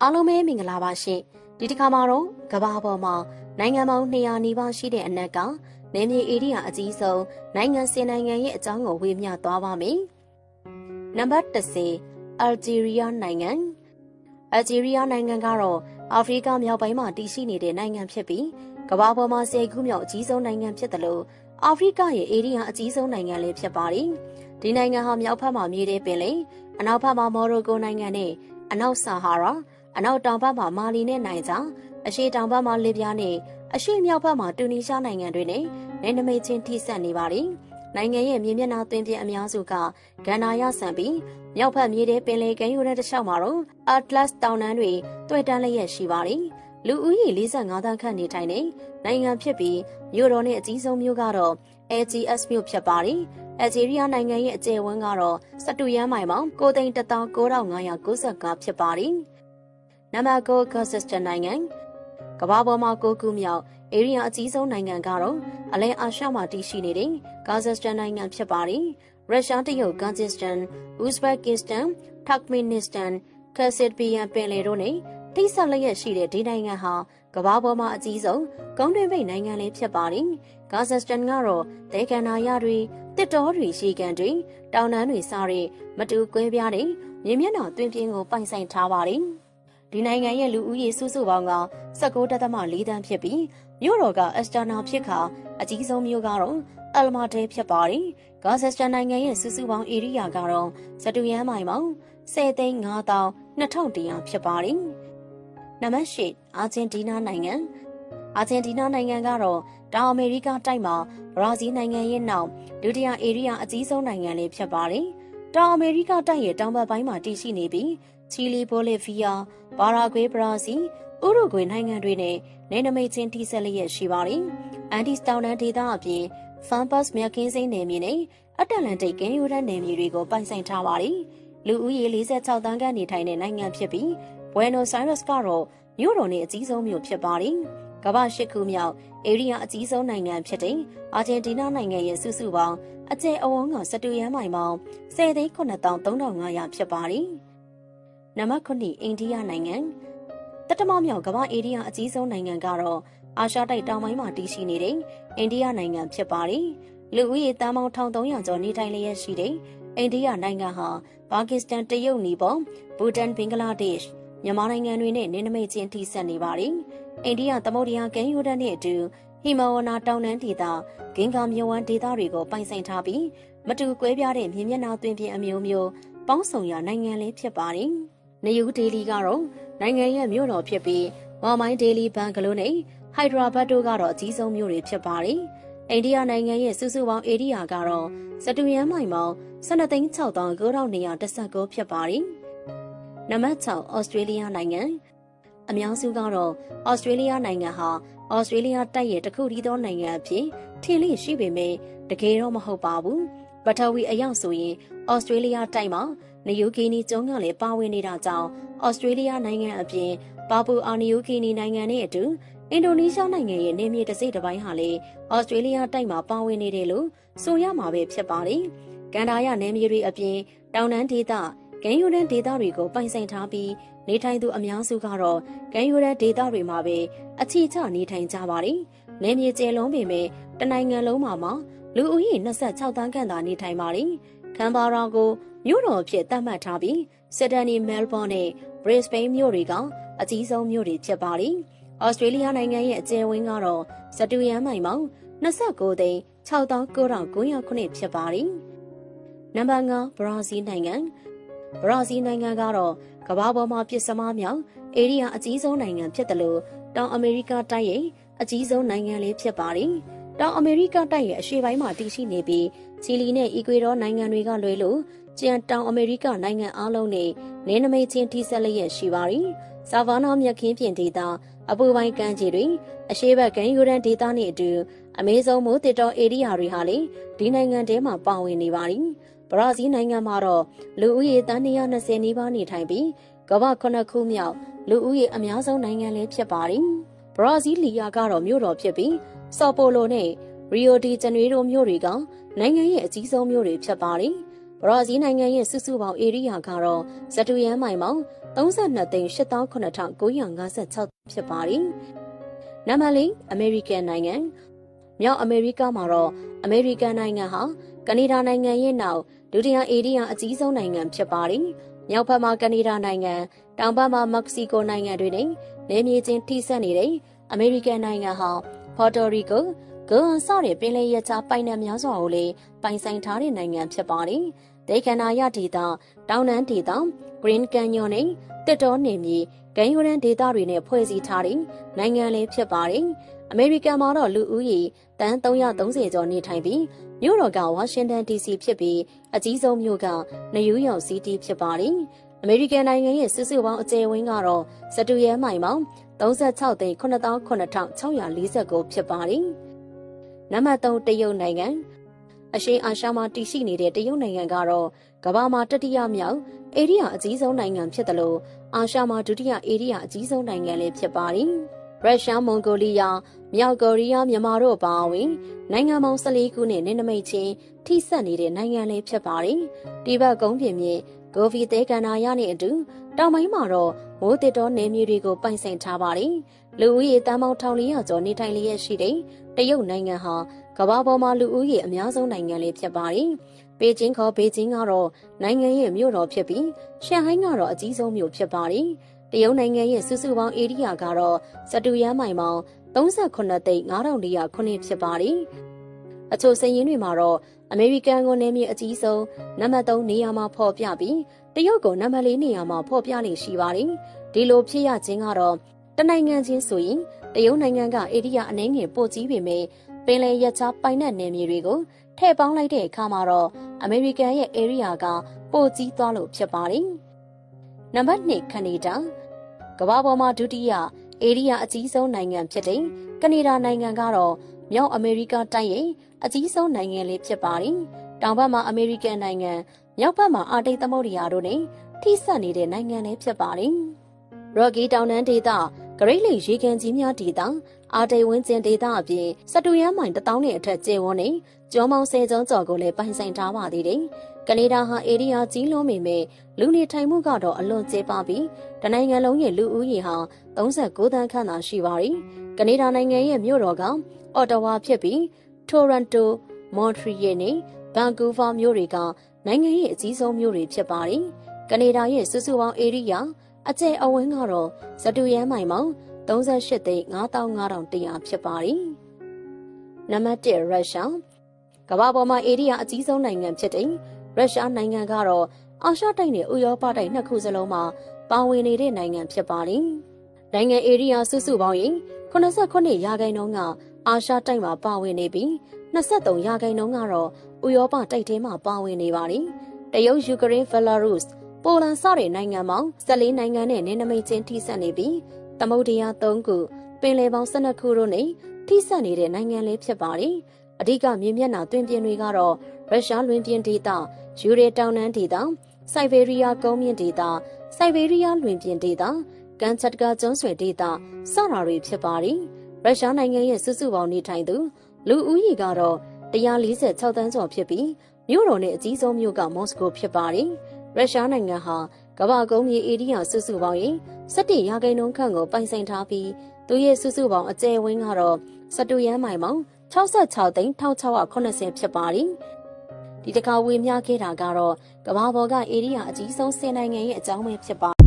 အားလုံးပဲမင်္ဂလာပါရှင်ဒီတစ်ခါမှာတော့ကမ္ဘာပေါ်မှာနိုင်ငံပေါင်း200နီးပါးရှိတဲ့အနက်ကနယ်မြေဧရိယာအကြီးဆုံးနိုင်ငံ10နိုင်ငံရဲ့အကြောင်းကိုဝေမျှသွားပါမယ်နံပါတ်10အယ်ဂျီးရီးယားနိုင်ငံကတော့အာဖရိကမြောက်ပိုင်းမှာတည်ရှိနေတဲ့နိုင်ငံဖြစ်ပြီးကမ္ဘာပေါ်မှာ10ခုမြောက်အကြီးဆုံးနိုင်ငံဖြစ်တယ်လို့အာဖရိကရဲ့ဧရိယာအကြီးဆုံးနိုင်ငံလည်းဖြစ်ပါတယ်ဒီနိုင်ငံဟာမြောက်ဘက်မှာမြေထဲပင်လယ်အနောက်ဘက်မှာမော်ရိုကိုနိုင်ငံနဲ့အနောက်ဆာဟာရာအနောက်တောင်ဘက်မှာမာလီနဲ့နိုင်ဂျာအရှေ့တောင်ဘက်မှာလစ်ဗျားနဲ့အရှေ့မြောက်ဘက်မှာတူနီရှားနိုင်ငံတွေနဲ့နယ်နိမိတ်ချင်းထိစပ်နေပါတယ်။နိုင်ငံရဲ့မြေမျက်နှာသွင်းပြင်အများစုကဂန္ဓာရဆန်ပြီးမြောက်ဘက်မြေထဲပင်လယ်ကမ်းရိုးတန်းတစ်လျှောက်မှာတော့အတ္တလတ်တောင်တန်းတွေတွေ့တန်းလျက်ရှိပါတယ်။လူဦးရေ45သန်းခန့်နေထိုင်တဲ့နိုင်ငံဖြစ်ပြီးမြို့တော်နဲ့အကြီးဆုံးမြို့ကတော့ AGS မြို့ဖြစ်ပါတယ်။အယ်ဂျီးရီးယားနိုင်ငံရဲ့အကျယ်ဝန်းကတော့12ရန်မိုင်ပေါင်း9,195,995ဖြစ်ပါတယ်။နံပါတ်9ကာဇက်စတန်နိုင်ငံကမ္ဘာပေါ်မှာ9ခုမြောက်ဧရိယာအကြီးဆုံးနိုင်ငံကတော့အလဲအာရှမှာတည်ရှိနေတဲ့ကာဇက်စတန်နိုင်ငံဖြစ်ပါတယ်။ရုရှားတရုတ်ကာဇက်စတန်ဥဇဘက်ကစ္စတန်တာခ်မင်နစ္စတန်ကက်ဆစ်ပီယန်ပင်လယ်တို့နဲ့ထိစပ်လျက်ရှိတဲ့ဒီနိုင်ငံဟာကမ္ဘာပေါ်မှာအကြီးဆုံးကုန်းတွင်းပိတ်နိုင်ငံလေးဖြစ်ပါတယ်။ကာဇက်စတန်ကတော့ဒေဂန္နာရတွေတစ်တော်တွေရှိကန်တွေတောင်တန်းတွေစားတဲ့မတူကွဲပြားတဲ့မြေမျက်နှာသွင်းပြင်ကိုပိုင်ဆိုင်ထားပါတယ်။ဒီနိုင်ငံရဲ့လူဦးရေစုစုပေါင်းက19.4 သန်းဖြစ်ပြီးမြို့တော်ကအက်စတာနာဖြစ်ခါအကြီးဆုံးမြို့ကတော့အယ်မာတဲဖြစ်ပါတယ်။ကာဇက်စတန်နိုင်ငံရဲ့စုစုပေါင်းဧရိယာကတော့12ရန်မိုင်ပေါင်း10,500,200ဖြစ်ပါတယ်။နံပါတ်8အာဂျင်တီးနားနိုင်ငံကတော့တောင်အမေရိကတိုက်မှာဘရာဇီးနိုင်ငံရဲ့နောက်ဒုတိယဧရိယာအကြီးဆုံးနိုင်ငံလေးဖြစ်ပါတယ်။တောင်အမေရိကတိုက်ရဲ့တောင်ဘက်ပိုင်းမှာတည်ရှိနေပြီးချီလီဘိုလီဗီးယားပါရာဂွေးဘရာဇီးဥရုဂွေနိုင်ငံတွေနဲ့နယ်နိမိတ်ချင်းထိစပ်လျက်ရှိပါတယ်။အန်ဒီစတောင်တန်းဒေသအပြင်ဖန်ပတ်စ်မြက်ခင်းစိမ်းနယ်မြေနဲ့အတ္တလန်တိတ်ကမ်းရိုးတန်းနယ်မြေတွေကိုပိုင်ဆိုင်ထားပါတယ်။လူဦးရေ46သန်းခန့်နေထိုင်တဲ့နိုင်ငံဖြစ်ပြီးဘွဲနိုဆိုင်းရပ်စ်ကတော့မြို့တော်နဲ့အကြီးဆုံးမြို့ဖြစ်ပါတယ်။ကမ္ဘာ8ခုမြောက်ဧရိယာအကြီးဆုံးနိုင်ငံဖြစ်တဲ့အာဂျင်တီးနားနိုင်ငံရဲ့စုစုပေါင်းအကျယ်အဝန်းက12ရန်မိုင်ပေါင်း10,903,500ဖြစ်ပါတယ်။နံပါတ်9အိန္ဒိယနိုင်ငံတတမမြောက်ကမ္ဘာဧရိယာအကြီးဆုံးနိုင်ငံကတော့အာရှတိုက်တောင်ပိုင်းမှာတည်ရှိနေတဲ့အိန္ဒိယနိုင်ငံဖြစ်ပါတယ်။လူဦးရေသန်းပေါင်း1300ကျော်နေထိုင်လျက်ရှိတဲ့အိန္ဒိယနိုင်ငံဟာပါကစ္စတန်တရုတ်နီပေါဘူတန်ဘင်္ဂလားဒေ့ရှ်မြန်မာနိုင်ငံတွေနဲ့နယ်နိမိတ်ချင်းထိစပ်နေပါတယ်။အိန္ဒိယသမုဒ္ဒရာကမ်းရိုးတန်းနဲ့အတူဟီမဝနာတောင်တန်းဒေသဂင်္ဂါမြဝန်းဒေသတွေကိုပိုင်ဆိုင်ထားပြီးမတူကွဲပြားတဲ့မြေမျက်နှာသွင်းပြင်အမျိုးမျိုးပေါင်းစုံရာနိုင်ငံလေးဖြစ်ပါတယ်။နယူးဒေလီကတော့နိုင်ငံရဲ့မြို့တော်ဖြစ်ပြီးမော်မိုင်းဒေလီဘန်ဂလိုနဲ့ဟိုက်ဒရာဘတ်တို့ကတော့အကြီးဆုံးမြို့တွေဖြစ်ပါတယ်။အိန္ဒိယနိုင်ငံရဲ့စုစုပေါင်းဧရိယာကတော့12ရန်မိုင်ပေါင်း12,699,219ဖြစ်ပါတယ်။နံပါတ်6ဩစတြေးလျနိုင်ငံအများစုကတော့ဩစတြေးလျနိုင်ငံဟာဩစတြေးလျတိုက်ရဲ့တစ်ခုတည်းသောနိုင်ငံအဖြစ်ထင်လို့ရှိပေမဲ့တကယ်တော့မဟုတ်ပါဘူး။ပထဝီအရောက်ဆိုရင်ဩစတြေးလျတိုက်မှာနယူးဂီနီကျွန်းကလည်းပါဝင်နေတာကြောင့်ဩစတြေးလျနိုင်ငံအပြင်ပါပူအာနယူးဂီနီနိုင်ငံနဲ့အတူအင်ဒိုနီးရှားနိုင်ငံရဲ့နေမြေတစ်စိတ်တစ်ပိုင်းဟာလည်းဩစတြေးလျတိုက်မှာပါဝင်နေတယ်လို့ဆိုရမှာပဲဖြစ်ပါတယ်။ကန်ဒါရနယ်မြေတွေအပြင်တောင်တန်းဒေသကမ်းရိုးတန်းဒေသတွေကိုပိုင်ဆိုင်ထားပြီးနေထိုင်သူအများစုကတော့ကမ်းရိုးတန်းဒေသတွေမှာပဲအခြေချနေထိုင်ကြပါတယ်။နယ်မြေကျယ်လုံးပေမဲ့တနိုင်ငံလုံးမှာလူဦးရေ26သန်းခန့်သာနေထိုင်ပါတယ်။ကန်ဘာရာကိုမြို့တော်အဖြစ်သတ်မှတ်ထားပြီးစစ်ဒနီမဲလ်ဘော့နဲ့ဘရစ်ဘိန်းမြို့တွေကအကြီးဆုံးမြို့တွေဖြစ်ပါတယ်။ဩစတြေးလျနိုင်ငံရဲ့အကျယ်ဝန်းကတော့12ရန်မိုင်ပေါင်း29,6၉,909ဖြစ်ပါတယ်။နံပါတ်5ဘရာဇီးနိုင်ငံကတော့ကမ္ဘာပေါ်မှာပြစ်စမားမြောက်ဧရိယာအကြီးဆုံးနိုင်ငံဖြစ်တယ်လို့တောင်အမေရိကတိုက်ရဲ့အကြီးဆုံးနိုင်ငံလေးဖြစ်ပါတယ်။တောင်အမေရိကတိုက်ရဲ့အရှေ့ပိုင်းမှာတည်ရှိနေပြီးချီလီနဲ့အီကွေဒေါနိုင်ငံတွေကလွဲလို့ကျန်တောင်အမေရိကနိုင်ငံအားလုံးနဲ့နယ်နိမိတ်ချင်းထိစပ်လျက်ရှိပါတယ်။ဆာဗာနာမြက်ခင်းပြင်ဒေသအပူပိုင်းကမ်းခြေတွေအရှေ့ဘက်ကမ်းရိုးတန်းဒေသနဲ့အတူအမေဇုံမိုးတစ်တော်ဧရိယာတွေဟာလေဒီနိုင်ငံထဲမှာပါဝင်နေပါတယ်။ဘရာဇီးနိုင်ငံမှာတော့လူဦးရေသန်း220နီးပါးနေထိုင်ပြီးကမ္ဘာ9ခုမြောက်လူဦးရေအများဆုံးနိုင်ငံလေးဖြစ်ပါတယ်။ဘရာဇီးလီယာကတော့မြို့တော်ဖြစ်ပြီးဆော်ပိုလိုနဲ့ရီယိုဒီဂျနေရိုမြို့တွေကနိုင်ငံရဲ့အကြီးဆုံးမြို့တွေဖြစ်ပါတယ်။ဘရာဇီးနိုင်ငံရဲ့စုစုပေါင်းဧရိယာကတော့12ရန်မိုင်ပေါင်း 32သိန်း89,956ဖြစ်ပါတယ်။နံပါတ်4အမေရိကန်နိုင်ငံမြောက်အမေရိကမှာတော့အမေရိကန်နိုင်ငံဟာကနေဒါနိုင်ငံရဲ့နောက်ဒုတိယဧရိယာအကြီးဆုံးနိုင်ငံဖြစ်ပါတယ်။မြောက်ဘက်မှာကနေဒါနိုင်ငံတောင်ဘက်မှာမက္ကဆီကိုနိုင်ငံတွေနဲ့နယ်မြေချင်းထိစပ်နေတဲ့အမေရိကန်နိုင်ငံဟာပေါ်တိုရီကိုဂွမ်စတဲ့ပင်လယ်ရပ်ခြားပိုင်နက်များစွာကိုလည်းပိုင်ဆိုင်ထားတဲ့နိုင်ငံဖြစ်ပါတယ်။ဒေသနာရဒေသတောင်တန်းဒေသ Green Canyon နဲ့တစ်တောနယ်မြေဂိမ်းရိုးတန်းဒေသတွေနဲ့ဖွဲ့စည်းထားတဲ့နိုင်ငံလည်းဖြစ်ပါတယ်။အမေရိကန်မှာတော့လူဦးရေတန်း330ကျော်နေထိုင်ပြီးမြို့တော်ကဝါရှင်တန် DC ဖြစ်ပြီးအကြီးဆုံးမြို့ကနယူးယောက်စီးတီးဖြစ်ပါတယ်။အမေရိကန်နိုင်ငံရဲ့စုစုပေါင်းအကျယ်ဝန်းကတော့စတူရဲမိုင်ပေါင်း36သိန်း89,649ဖြစ်ပါတယ်။နံပါတ်3တရုတ်နိုင်ငံအရှေ့အာရှမှာတည်ရှိနေတဲ့တရုတ်နိုင်ငံကတော့ကမ္ဘာမှာတတိယမြောက်ဧရိယာအကြီးဆုံးနိုင်ငံဖြစ်တယ်လို့အာရှမှာဒုတိယဧရိယာအကြီးဆုံးနိုင်ငံလည်းဖြစ်ပါတယ်။ရုရှားမွန်ဂိုလီးယားမြောက်ကိုရီးယားမြန်မာတို့အပါအဝင်နိုင်ငံပေါင်း14ခုနဲ့နယ်နိမိတ်ချင်းထိစပ်နေတဲ့နိုင်ငံလေးဖြစ်ပါတယ်။တိဘက်ကုန်းပြင်မြေဂိုဗီသဲကန်နာရနဲ့အတူတောင်ပိုင်းမှာတော့မိုးတစ်တောနယ်မြေတွေကိုပိုင်ဆိုင်ထားပါတယ်။လူဦးရေတန်းပေါင်း1400ကျော်နေထိုင်လျက်ရှိတဲ့တရုတ်နိုင်ငံဟာကမ္ဘာပေါ်မှာလူဦးရေအများဆုံးနိုင်ငံလေးဖြစ်ပါတယ်။ပေကျင်းခေါ်ပေကျင်းကတော့နိုင်ငံရဲ့မြို့တော်ဖြစ်ပြီးရှန်ဟိုင်းကတော့အကြီးဆုံးမြို့ဖြစ်ပါတယ်။တရုတ်နိုင်ငံရဲ့စုစုပေါင်းဧရိယာကတော့စတူရန်မိုင်ပေါင်း38သိန်း9409ဖြစ်ပါတယ်။အချို့စည်ရင်းတွေမှာတော့အမေရိကန်ကိုနယ်မြေအကြီးဆုံးနံပါတ်3နေရာမှာဖော်ပြပြီးတရုတ်ကိုနံပါတ်4နေရာမှာဖော်ပြနေရှိပါတယ်။ဒီလိုဖြစ်ရခြင်းကတော့တနိုင်ငံချင်းဆိုရင်တရုတ်နိုင်ငံကဧရိယာအနည်းငယ်ပိုကြီးပေမဲ့ပင်လယ်ရပ်ခြားပိုင်နက်နယ်မြေတွေကိုထည့်ပေါင်းလိုက်တဲ့အခါမှာတော့အမေရိကန်ရဲ့ဧရိယာကပိုကြီးသွားလို့ဖြစ်ပါတယ်။နံပါတ်2ကနေဒါကမ္ဘာပေါ်မှာဒုတိယဧရိယာအကြီးဆုံးနိုင်ငံဖြစ်တဲ့ကနေဒါနိုင်ငံကတော့မြောက်အမေရိကတိုက်ရဲ့အကြီးဆုံးနိုင်ငံလေးဖြစ်ပါတယ်။တောင်ဘက်မှာအမေရိကန်နိုင်ငံမြောက်ဘက်မှာအာတိတ်သမုဒ္ဒရာတို့နဲ့ထိစပ်နေတဲ့နိုင်ငံလေးဖြစ်ပါတယ်။ Rocky တောင်တန်းဒေသဂရိတ်လိရေကန်ကြီးများဒေသအာတိတ်ဝင်းကျင်ဒေသအပြင်စတူရန်မိုင်1000နဲ့အထက်ကျယ်ဝန်းနေကျောင်းပေါင်း10ကျောင်းကျော်ကိုလည်းပိုင်ဆိုင်ထားပါသေးတယ်။ကနေဒါဟာဧရိယာကြီးလွန်းပေမဲ့လူနေထိုင်မှုကတော့အလွန်ကျယ်ပါပြီးတနိုင်ငံလုံးရဲ့လူဦးရေဟာ39သန်းခန့်သာရှိပါတယ်။ကနေဒါနိုင်ငံရဲ့မြို့တော်ကအော်တဝါဖြစ်ပြီးတိုရန်တို၊မွန်ထရီယယ်နဲ့ဗန်ကူးဗာမြို့တွေကနိုင်ငံရဲ့အကြီးဆုံးမြို့တွေဖြစ်ပါတယ်။ကနေဒါရဲ့စုစုပေါင်းဧရိယာအကျယ်အဝန်းကတော့စတူရန်မိုင်ပေါင်း38သိန်း95,100ဖြစ်ပါတယ်။နံပါတ်1ရုရှားကမ္ဘာပေါ်မှာဧရိယာအကြီးဆုံးနိုင်ငံဖြစ်တဲ့ရုရှားနိုင်ငံကတော့အာရှတိုက်နဲ့ဥရောပတိုက်နှစ်ခုစလုံးမှာပါဝင်နေတဲ့နိုင်ငံဖြစ်ပါတယ်။နိုင်ငံဧရိယာစုစုပေါင်းရဲ့89%ကအာရှတိုက်မှာပါဝင်နေပြီး23%ကတော့ဥရောပတိုက်ထဲမှာပါဝင်နေပါတယ်။တရုတ်၊ယူကရိန်း၊ဘယ်လာရုစ်၊ပိုလန်စတဲ့နိုင်ငံပေါင်း14နိုင်ငံနဲ့နယ်နိမိတ်ချင်းထိစပ်နေပြီးသမုဒ္ဒရာ3ခုပင်လယ်ပေါင်း12ခုတို့နဲ့ထိစပ်နေတဲ့နိုင်ငံလေးဖြစ်ပါတယ်။အဓိကမြေမျက်နှာတွင်ပြင်တွေကတော့ရုရှားလွင်ပြင်ဒေသ၊ယူရေတောင်တန်းဒေသ၊စိုက်ဘေးရီးယားကုန်းမြင့်ဒေသ၊စိုက်ဘေးရီးယားလွင်ပြင်ဒေသ၊ကန်ချတ်ကာကျွန်းဆွယ်ဒေသစတာတွေဖြစ်ပါတယ်။ရုရှားနိုင်ငံရဲ့စုစုပေါင်းနေထိုင်သူလူဦးရေကတော့146သန်းကျော်ဖြစ်ပြီးမြို့တော်နဲ့အကြီးဆုံးမြို့ကမော်စကိုဖြစ်ပါတယ်။ရုရှားနိုင်ငံဟာကမ္ဘာကုန်းမြေဧရိယာစုစုပေါင်းရဲ့17%ခန့်ကိုပိုင်ဆိုင်ထားပြီးသူရဲ့စုစုပေါင်းအကျယ်ဝန်းကတော့စတူရန်မိုင်ပေါင်း66သိန်း1680ဖြစ်ပါတယ်။ဒီတစ်ခါဝေမျှခဲ့တာကတော့ကမ္ဘာပေါ်ကဧရိယာအကြီးဆုံး10နိုင်ငံရဲ့အကြောင်းပဲဖြစ်ပါ